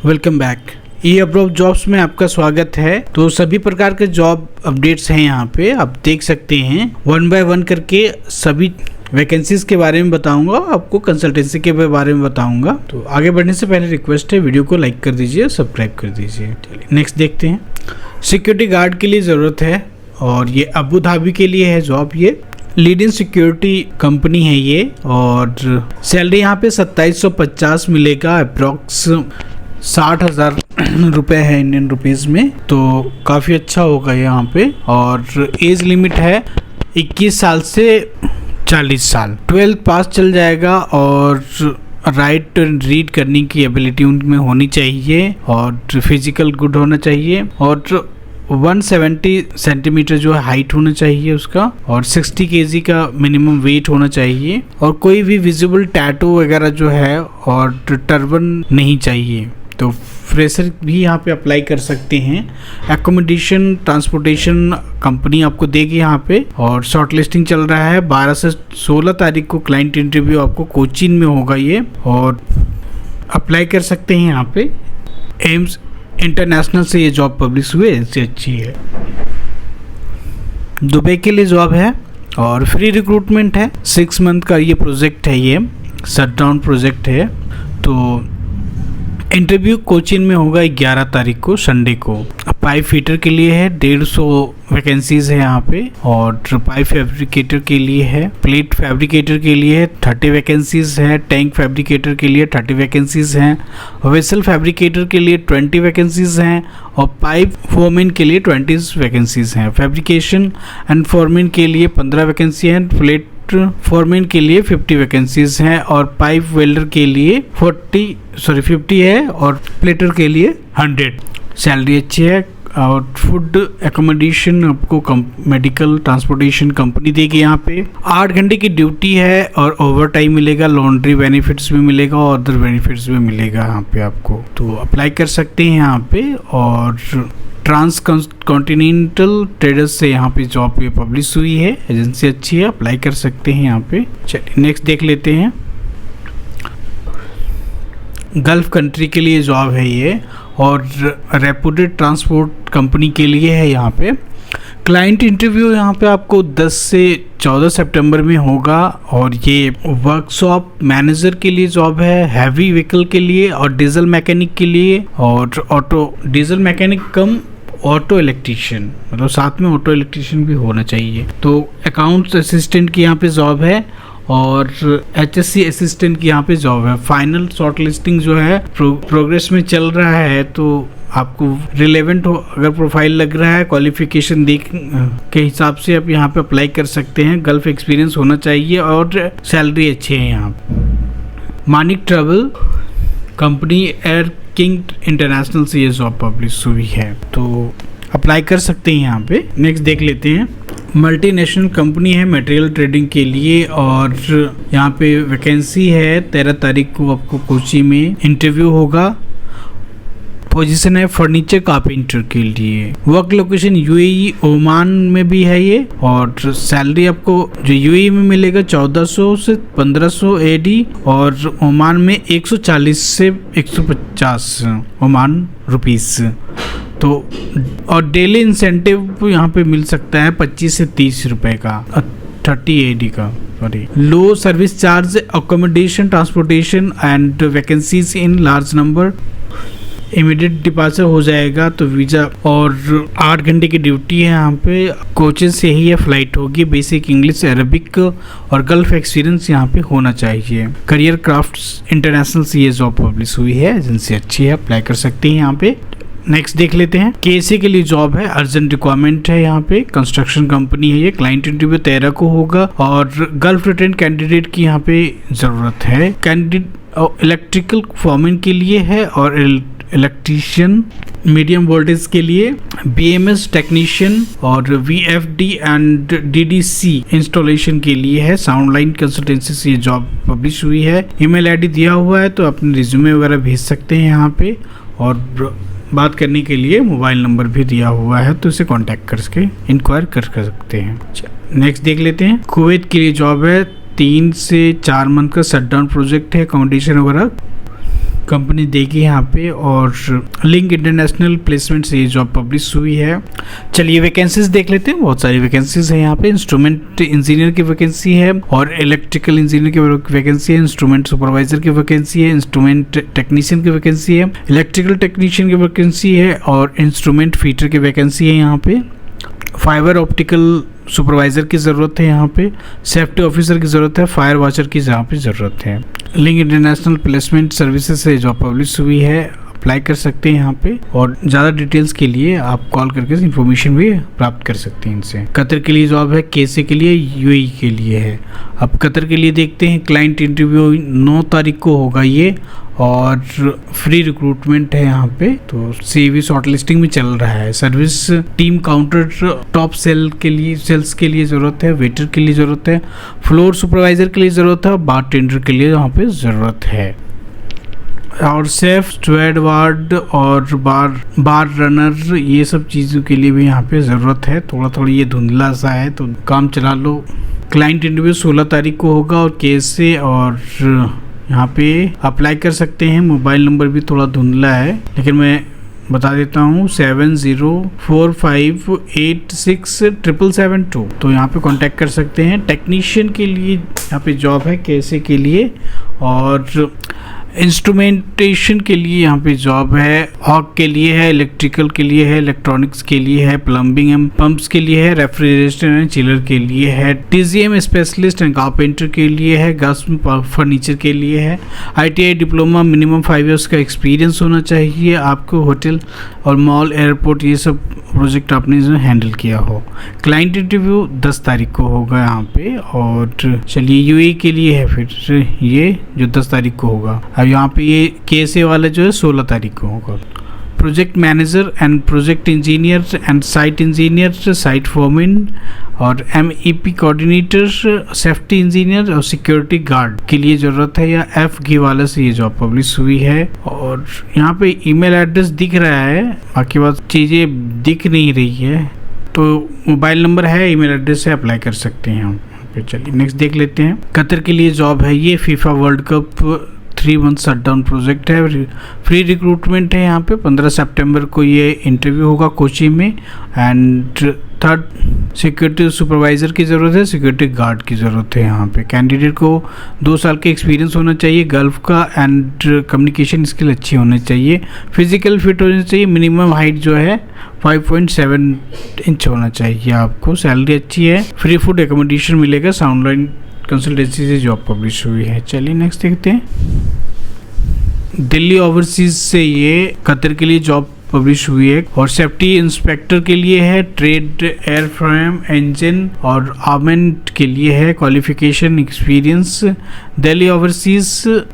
Welcome back. E abroad jobs में आपका स्वागत है। तो सभी प्रकार के जॉब अपडेट्स हैं यहाँ पे आप देख सकते हैं। वन बाय वन करके सभी वैकेंसीज के बारे में बताऊंगा, आपको कंसल्टेंसी के बारे में बताऊंगा। तो आगे बढ़ने से पहले रिक्वेस्ट है, वीडियो को लाइक कर दीजिए, सब्सक्राइब कर दीजिए। चलिए नेक्स्ट देखते हैं। सिक्योरिटी गार्ड के लिए ज़रूरत है और ये अबू धाबी के लिए है जॉब। ये लीडिंग सिक्योरिटी कंपनी है ये, और सैलरी यहाँ पे 2750 मिलेगा। अप्रॉक्स 60,000 रुपये है इंडियन रुपीज़ में, तो काफ़ी अच्छा होगा यहाँ पे। और एज लिमिट है 21 साल से 40 साल। 12th पास चल जाएगा और राइट रीड करने की एबिलिटी उनमें होनी चाहिए और फिजिकल गुड होना चाहिए और 170 सेंटीमीटर जो है हाइट होना चाहिए उसका, और 60 केजी का मिनिमम वेट होना चाहिए, और कोई भी विजिबल टैटू वगैरह जो है और टर्बन नहीं चाहिए। तो फ्रेशर भी यहाँ पे अप्लाई कर सकते हैं। एकोमोडेशन ट्रांसपोर्टेशन कंपनी आपको देगी यहाँ पे, और शॉर्ट लिस्टिंग चल रहा है। 12 से 16 तारीख को क्लाइंट इंटरव्यू आपको कोचीन में होगा ये, और अप्लाई कर सकते हैं यहाँ पे। एम्स इंटरनेशनल से ये जॉब पब्लिश हुए, इससे अच्छी है। दुबई के लिए जॉब है और फ्री रिक्रूटमेंट है। 6 मंथ का ये प्रोजेक्ट है, ये शटडाउन प्रोजेक्ट है। तो इंटरव्यू कोचीन में होगा 11 तारीख को, संडे को। पाइप फिटर के लिए है, 150 वैकेंसीज है यहाँ पे, और पाइप फैब्रिकेटर के लिए है। प्लेट फैब्रिकेटर के लिए 30 वैकेंसीज है। टैंक फैब्रिकेटर के लिए 30 वैकेंसीज हैं। वेसल फैब्रिकेटर के लिए 20 वैकेंसीज हैं, और पाइप फोरमैन के लिए 20 वैकेंसीज हैं। फैब्रिकेशन एंड फोरमैन के लिए 15 वैकेंसी हैं। प्लेट फोरमैन के लिए 50 वैकेंसीज हैं, और पाइप वेल्डर के लिए 50 है, और प्लेटर के लिए 100। सैलरी अच्छी है, और फूड एकोमोडेशन आपको मेडिकल ट्रांसपोर्टेशन कंपनी देगी यहाँ पे। 8 घंटे की ड्यूटी है और ओवर टाइम मिलेगा, लॉन्ड्री बेनिफिट्स भी मिलेगा और अदर बेनिफिट्स भी मिलेगा यहाँ पे आपको। तो अप्लाई कर सकते हैं यहाँ पे। और ट्रांस कॉन्टिनेंटल ट्रेडर्स से यहाँ पे जॉब पे पब्लिश हुई है, एजेंसी अच्छी है, अप्लाई कर सकते हैं यहाँ पे। चलिए नेक्स्ट देख लेते हैं। गल्फ कंट्री के लिए जॉब है ये, और रेपुटेड ट्रांसपोर्ट कंपनी के लिए है यहाँ पे। क्लाइंट इंटरव्यू यहाँ पे आपको 10 से 14 सितंबर में होगा, और ये वर्कशॉप मैनेजर के लिए जॉब है, हैवी व्हीकल के लिए और डीजल मैकेनिक के लिए, और ऑटो डीजल मैकेनिक कम ऑटो इलेक्ट्रीशियन, मतलब साथ में ऑटो इलेक्ट्रीशियन भी होना चाहिए। तो अकाउंट्स असिस्टेंट की यहाँ पे जॉब है, और HSC असिस्टेंट की यहाँ पे जॉब है। फाइनल शॉर्ट लिस्टिंग जो है प्रोग्रेस में चल रहा है, तो आपको रिलेवेंट हो अगर प्रोफाइल लग रहा है, क्वालिफिकेशन देख के हिसाब से आप यहाँ पे अप्लाई कर सकते हैं। गल्फ एक्सपीरियंस होना चाहिए और सैलरी अच्छी है यहाँ पे। Manik travel company air king international से ये जॉब पब्लिश हुई है, तो अप्लाई कर सकते हैं यहाँ पे। नेक्स्ट देख लेते हैं। मल्टीनेशनल कंपनी है मटेरियल ट्रेडिंग के लिए, और यहाँ पे वैकेंसी है। 13 तारीख को आपको कोची में इंटरव्यू होगा। पोजीशन है फर्नीचर कारपेंटर के लिए। वर्क लोकेशन UAE ओमान में भी है ये, और सैलरी आपको जो UAE में मिलेगा 1400 से 1500 AD, और ओमान में 140 से 150 ओमान रुपीस। तो और डेली इंसेंटिव यहाँ पे मिल सकता है 25 से 30 रुपए का, 30 AD का, sorry. Low service charge, accommodation transportation and vacancies in large number. Immediate departure हो जाएगा, तो वीज़ा, और 8 घंटे की ड्यूटी है यहाँ पे। कोचेस से ही ये फ्लाइट होगी। बेसिक इंग्लिश, अरबिक और गल्फ एक्सपीरियंस यहाँ पे होना चाहिए। करियर क्राफ्ट्स इंटरनेशनल से ये जॉब पब्लिश हुई है, एजेंसी अच्छी है, अप्लाई कर सकते हैं यहाँ पे। नेक्स्ट देख लेते हैं। KSA के लिए जॉब है, अर्जेंट रिक्वायरमेंट है यहाँ पे। कंस्ट्रक्शन कंपनी है ये। क्लाइंट इंटरव्यू 13 को होगा, और गल्फ रिटेन कैंडिडेट की यहाँ पे ज़रूरत है। कैंडिडेट इलेक्ट्रिकल फॉर्मैन के लिए है, और इलेक्ट्रीशियन मीडियम वोल्टेज के लिए, BMS टेक्नीशियन और VFD एंड DDC इंस्टॉलेशन के लिए है। साउंड लाइन कंसल्टेंसी से ये जॉब पब्लिश हुई है। ईमेल ID दिया हुआ है, तो अपने रिज्यूमे वगैरह भेज सकते हैं यहाँ पे, और बात करने के लिए मोबाइल नंबर भी दिया हुआ है, तो इसे कांटेक्ट करके इंक्वायर कर सकते हैं। नेक्स्ट देख लेते हैं। कुवैत के लिए जॉब है, 3 से 4 मंथ का शटडाउन प्रोजेक्ट है, अकोमोडेशन वगैरह कंपनी देगी यहाँ पे, और लिंक इंटरनेशनल प्लेसमेंट से ये जॉब पब्लिश हुई है। चलिए वैकेंसीज देख लेते हैं। बहुत सारी वैकेंसीज है यहाँ पे। इंस्ट्रूमेंट इंजीनियर की वैकेंसी है, और इलेक्ट्रिकल इंजीनियर की वैकेंसी है, इंस्ट्रूमेंट सुपरवाइजर की वैकेंसी है, इंस्ट्रूमेंट टेक्नीशियन की वैकेंसी है, इलेक्ट्रिकल टेक्नीशियन की वैकेंसी है, और इंस्ट्रूमेंट फीटर की वैकेंसी है यहाँ पे। फाइबर ऑप्टिकल सुपरवाइज़र की ज़रूरत है यहाँ पे, सेफ्टी ऑफिसर की ज़रूरत है, फायर वॉचर की यहाँ पे ज़रूरत है। लिंक इंटरनेशनल प्लेसमेंट सर्विसेज से जॉब पब्लिश हुई है, अप्लाई कर सकते हैं यहाँ पे। और ज़्यादा डिटेल्स के लिए आप कॉल करके इन्फॉर्मेशन भी प्राप्त कर सकते हैं इनसे। कतर के लिए जॉब है, केसे के लिए, यूएई के लिए है। अब कतर के लिए देखते हैं। क्लाइंट इंटरव्यू 9 तारीख को होगा ये, और फ्री रिक्रूटमेंट है यहाँ पे। तो सीवी शॉर्टलिस्टिंग में चल रहा है। Service team counter top sales के लिए ज़रूरत है, वेटर के लिए ज़रूरत है, फ्लोर सुपरवाइज़र के लिए ज़रूरत है, बार टेंडर के लिए यहाँ पे ज़रूरत है, और सेफ स्टुअर्ड वार्ड और बार रनर, ये सब चीज़ों के लिए भी यहाँ पे ज़रूरत है। थोड़ा ये धुंधला सा है, तो काम चला लो। क्लाइंट इंटरव्यू 16 तारीख को होगा, और केस से, और यहाँ पे अप्लाई कर सकते हैं। मोबाइल नंबर भी थोड़ा धुंधला है, लेकिन मैं बता देता हूँ 7045867772। तो यहाँ पे कांटेक्ट कर सकते हैं। टेक्नीशियन के लिए यहाँ पे जॉब है, कैसे के लिए, और इंस्ट्रूमेंटेशन के लिए यहाँ पे जॉब है, हॉक के लिए है, इलेक्ट्रिकल के लिए है, इलेक्ट्रॉनिक्स के लिए है, प्लम्बिंग एंड पंप्स के लिए है, रेफ्रिजरेटर एंड चिलर के लिए है, टीजीएम स्पेशलिस्ट एंड कारपेंटर के लिए है, गैस फर्नीचर के लिए है। आईटीआई डिप्लोमा मिनिमम 5 इयर्स का एक्सपीरियंस होना चाहिए आपको। होटल और मॉल, एयरपोर्ट, ये सब प्रोजेक्ट आपने जो हैंडल किया हो। क्लाइंट इंटरव्यू 10 तारीख को होगा यहाँ पे। और चलिए यूएई के लिए है फिर ये जो 10 तारीख को होगा। अब यहाँ पे ये केसे वाला जो है 16 तारीख को होगा। Project manager and project engineer and site engineer, site foreman, और MEP कोऑर्डिनेटर, सेफ्टी इंजीनियर और सिक्योरिटी गार्ड के लिए ज़रूरत है, या FG वाले से ये जॉब पब्लिश हुई है। और यहाँ पे ईमेल एड्रेस दिख रहा है, बाकी बात चीज़ें दिख नहीं रही है। तो मोबाइल नंबर है, ईमेल एड्रेस है, अप्लाई कर सकते हैं हम। चलिए नेक्स्ट देख लेते हैं। कतर के लिए जॉब है ये। FIFA world cup 3 month shutdown project है, फ्री रिक्रूटमेंट है यहाँ पे। 15 सितंबर को ये इंटरव्यू होगा कोची में। एंड 3rd सिक्योरिटी सुपरवाइज़र की ज़रूरत है, सिक्योरिटी गार्ड की ज़रूरत है यहाँ पे। कैंडिडेट को 2 साल का एक्सपीरियंस होना चाहिए, गल्फ का, एंड कम्युनिकेशन स्किल अच्छी होनी चाहिए, फिजिकल फिट होनी चाहिए, मिनिमम हाइट जो है 5.7 इंच होना चाहिए आपको। सैलरी अच्छी है, फ्री फूड एकोमोडेशन मिलेगा। साउंडलाइन कंसल्टेंसी से जॉब पब्लिश हुई है। चलिए नेक्स्ट देखते हैं। दिल्ली ओवरसीज से ये कतर के लिए जॉब पब्लिश हुई है, और सेफ्टी इंस्पेक्टर के लिए है, ट्रेड एयरफ्रेम इंजन और आर्मेंट के लिए है, क्वालिफिकेशन एक्सपीरियंस। दिल्ली ओवरसीज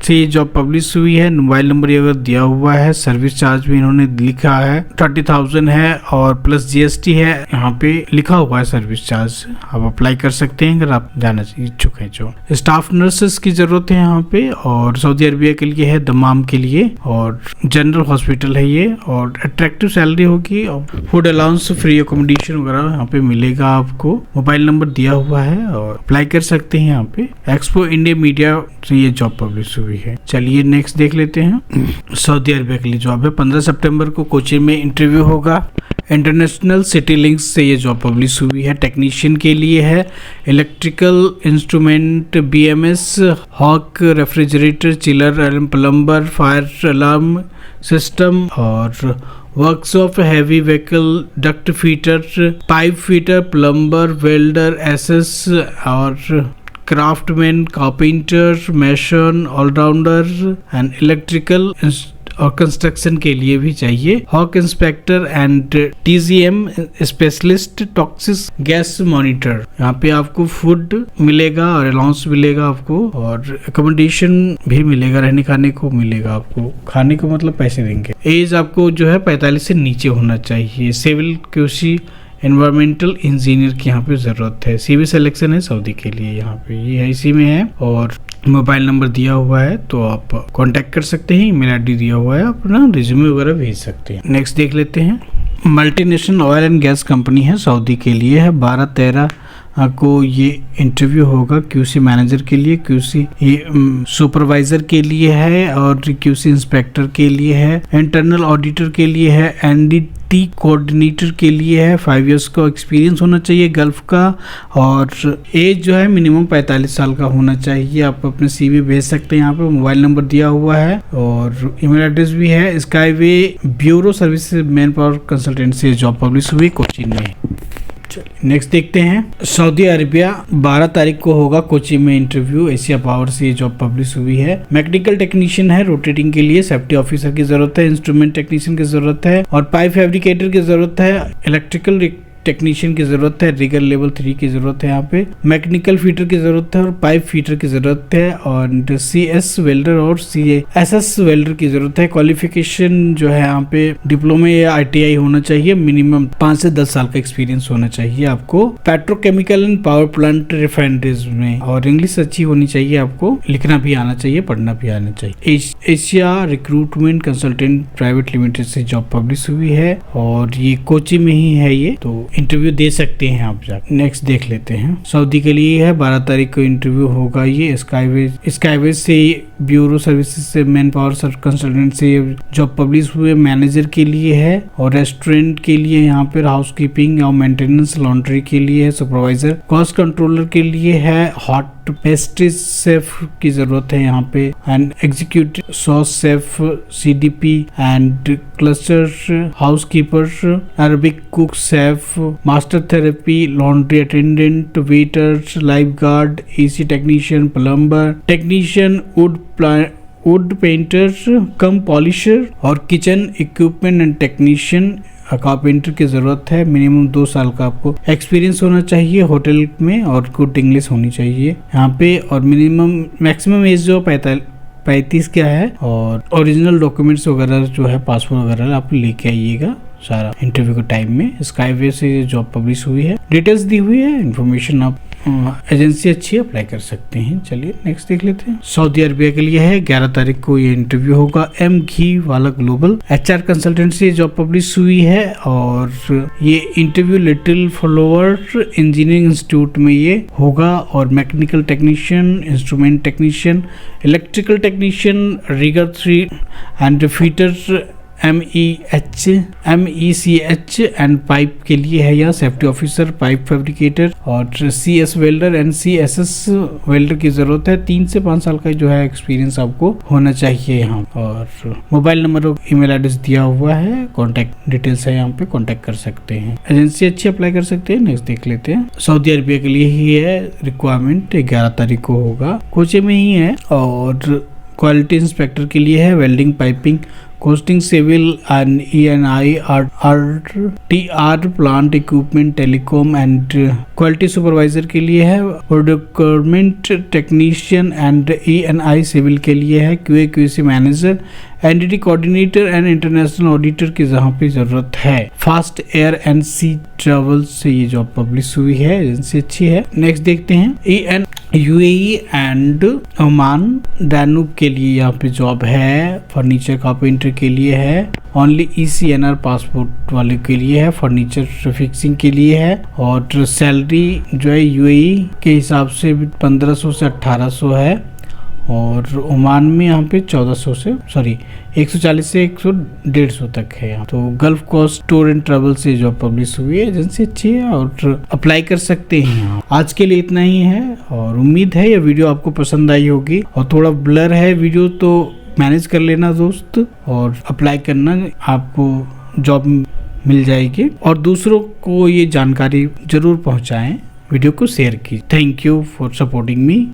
से जॉब पब्लिश हुई है। मोबाइल नंबर ये दिया हुआ है। सर्विस चार्ज भी इन्होंने लिखा है 30,000 है, और प्लस GST है, यहाँ पे लिखा हुआ है सर्विस चार्ज। आप अप्लाई कर सकते हैं अगर आप जाना इच्छुक हैं। जो स्टाफ नर्सेस की जरूरत है यहाँ पे, और सऊदी अरबिया के लिए है, दमाम के लिए, और जनरल हॉस्पिटल है ये, और अट्रैक्टिव सैलरी होगी, और फूड अलाउंस, फ्री एकोमोडेशन वगैरह यहाँ पे मिलेगा आपको। मोबाइल नंबर दिया हुआ है, और अप्लाई कर सकते हैं यहाँ पे। एक्सपो इंडिया मीडिया से ये जॉब पब्लिश हुई है। चलिए नेक्स्ट देख लेते हैं। सऊदी अरबिया के लिए जॉब है। 15 सितंबर को कोची में इंटरव्यू होगा। इंटरनेशनल सिटी लिंक्स से ये जॉब पब्लिश हुई है। टेक्नीशियन के लिए है, electrical instrument, BMS, HVAC, refrigerator, chiller, plumber, fire alarm system, और workshop, heavy vehicle, duct fitter, pipe fitter, plumber, welder, SS, और craftsman, carpenter, mason, allrounder and electrical और कंस्ट्रक्शन के लिए भी चाहिए। HVAC inspector and TGM specialist, toxic gas monitor. यहाँ पे आपको फूड मिलेगा और अलाउंस मिलेगा आपको, और एकोमोडेशन भी मिलेगा, रहने खाने को मिलेगा आपको। खाने को मतलब पैसे देंगे। एज आपको जो है 45 से नीचे होना चाहिए। सिविल QC एनवायरमेंटल इंजीनियर की यहाँ पे ज़रूरत है। CV सिलेक्शन है सऊदी के लिए, यहाँ पे ये इसी में है, और मोबाइल नंबर दिया हुआ है, तो आप कांटेक्ट कर सकते हैं। ईमेल ID दिया हुआ है, अपना रिज्यूमे वगैरह भेज सकते हैं। नेक्स्ट देख लेते हैं। Multinational oil and gas company है, सऊदी के लिए है। 12-13 को ये इंटरव्यू होगा। क्यूसी मैनेजर के लिए, क्यूसी सुपरवाइजर के लिए है और क्यूसी इंस्पेक्टर के लिए है, इंटरनल ऑडिटर के लिए है, एनडीटी कोऑर्डिनेटर के लिए है। 5 इयर्स का एक्सपीरियंस होना चाहिए गल्फ का, और एज जो है मिनिमम 45 साल का होना चाहिए। आप अपने CV भेज सकते हैं, यहाँ पे मोबाइल नंबर दिया हुआ है और ईमेल एड्रेस भी है। Skyway bureau services man power consultancy job publish हुई कोचीन में। नेक्स्ट देखते हैं, सऊदी अरेबिया 12 तारीख को होगा कोचीन में इंटरव्यू। एशिया पावर से ये जॉब पब्लिश हुई है। मैकेनिकल टेक्नीशियन है, रोटेटिंग के लिए सेफ्टी ऑफिसर की जरूरत है, इंस्ट्रूमेंट टेक्नीशियन की जरूरत है और पाइप फैब्रिकेटर की जरूरत है, इलेक्ट्रिकल टेक्नीशियन की जरूरत है, रिगर लेवल 3 की जरूरत है, यहाँ पे मैकेनिकल फीटर की जरूरत है और पाइप फीटर की जरूरत है और CS वेल्डर और CSS वेल्डर की जरूरत है। क्वालिफिकेशन जो है यहाँ पे डिप्लोमा या ITI होना चाहिए। मिनिमम 5 से 10 साल का एक्सपीरियंस होना चाहिए आपको। Petrochemical and power plant refineries में, और इंग्लिश अच्छी होनी चाहिए, आपको लिखना भी आना चाहिए, पढ़ना भी आना चाहिए। Asia recruitment consultant private limited से जॉब पब्लिश हुई है और ये कोची में ही है। ये तो इंटरव्यू दे सकते हैं आप जाकर। नेक्स्ट देख लेते हैं, सऊदी के लिए है, 12 तारीख को इंटरव्यू होगा। ये स्काईवे से ब्यूरो सर्विसेज से मैन पावर कंसल्टेंट से जॉब पब्लिश हुए। मैनेजर के लिए है और रेस्टोरेंट के लिए यहाँ पर हाउसकीपिंग और मेंटेनेंस, लॉन्ड्री के लिए है सुपरवाइजर, कॉस्ट कंट्रोलर के लिए है, हॉट पेस्ट्री शेफ की जरूरत है यहाँ पे, and executive sous chef, CDP and cluster housekeeper, Arabic cook chef, master therapy, laundry attendant, waiters, life guard, AC technician, plumber technician, wood painter cum polisher और kitchen equipment and technician, carpenter की जरूरत है। Minimum 2 साल का आपको experience होना चाहिए hotel में और गुड इंग्लिश होनी चाहिए यहाँ पे। और मैक्सिमम एज जो 35 क्या है, और ओरिजिनल डॉक्यूमेंट्स वगैरह जो है पासपोर्ट वगैरह आप लेके आइएगा सारा इंटरव्यू के टाइम में। स्काईवे से जॉब पब्लिश हुई है, डिटेल्स दी हुई है, इन्फॉर्मेशन आप एजेंसी अच्छी अप्लाई कर सकते हैं। चलिए नेक्स्ट देख लेते हैं, सऊदी अरबिया के लिए है, 11 तारीख को ये इंटरव्यू होगा। घी वाला ग्लोबल HR कंसल्टेंट से जॉब पब्लिश हुई है और ये interview little flower engineering institute में ये होगा। और mechanical technician, instrument technician, electrical technician, rigger 3 and fitter MECH and pipe के लिए है या सेफ्टी ऑफिसर, पाइप फैब्रिकेटर और CS welder and CSS welder की जरूरत है। 3 से 5 साल का जो है एक्सपीरियंस आपको होना चाहिए यहाँ। और मोबाइल नंबर और ईमेल एड्रेस दिया हुआ है, कॉन्टैक्ट डिटेल्स है, यहाँ पे कॉन्टैक्ट कर सकते हैं। एजेंसी अच्छी अप्लाई कर सकते हैं। नेक्स्ट देख लेते हैं, सऊदी अरबिया के लिए ही है रिक्वायरमेंट, 11 तारीख को होगा, कोचे में ही है। और क्वालिटी इंस्पेक्टर के लिए है, welding, piping, costing, civil and E&I RTR, plant equipment, telecom and quality supervisor के लिए है। Procurement technician and E&I civil के लिए है। QA/QC manager, entity coordinator and international auditor की जहाँ पे जरूरत है। Fast air and sea travel से ये जॉब पब्लिश हुई है, एजेंसी अच्छी है। नेक्स्ट देखते हैं, UAE एंड ओमान डैनूब के लिए यहाँ पे जॉब है। फर्नीचर कारपेंटर के लिए है, ओनली ECNR पासपोर्ट वाले के लिए है, फर्नीचर फिक्सिंग के लिए है। और सैलरी जो है UAE के हिसाब से 1500 से 1800 है और ओमान में यहाँ पे 1400 से 140 से 150 तक है। तो gulf coast tour and travel से जॉब पब्लिश हुई है, एजेंसी अच्छी है और अप्लाई कर सकते हैं। आज के लिए इतना ही है और उम्मीद है ये वीडियो आपको पसंद आई होगी। और थोड़ा ब्लर है वीडियो तो मैनेज कर लेना दोस्त, और अप्लाई करना, आपको जॉब मिल जाएगी। और दूसरों को ये जानकारी जरूर पहुंचाएं, वीडियो को शेयर कीजिए। Thank you for supporting me.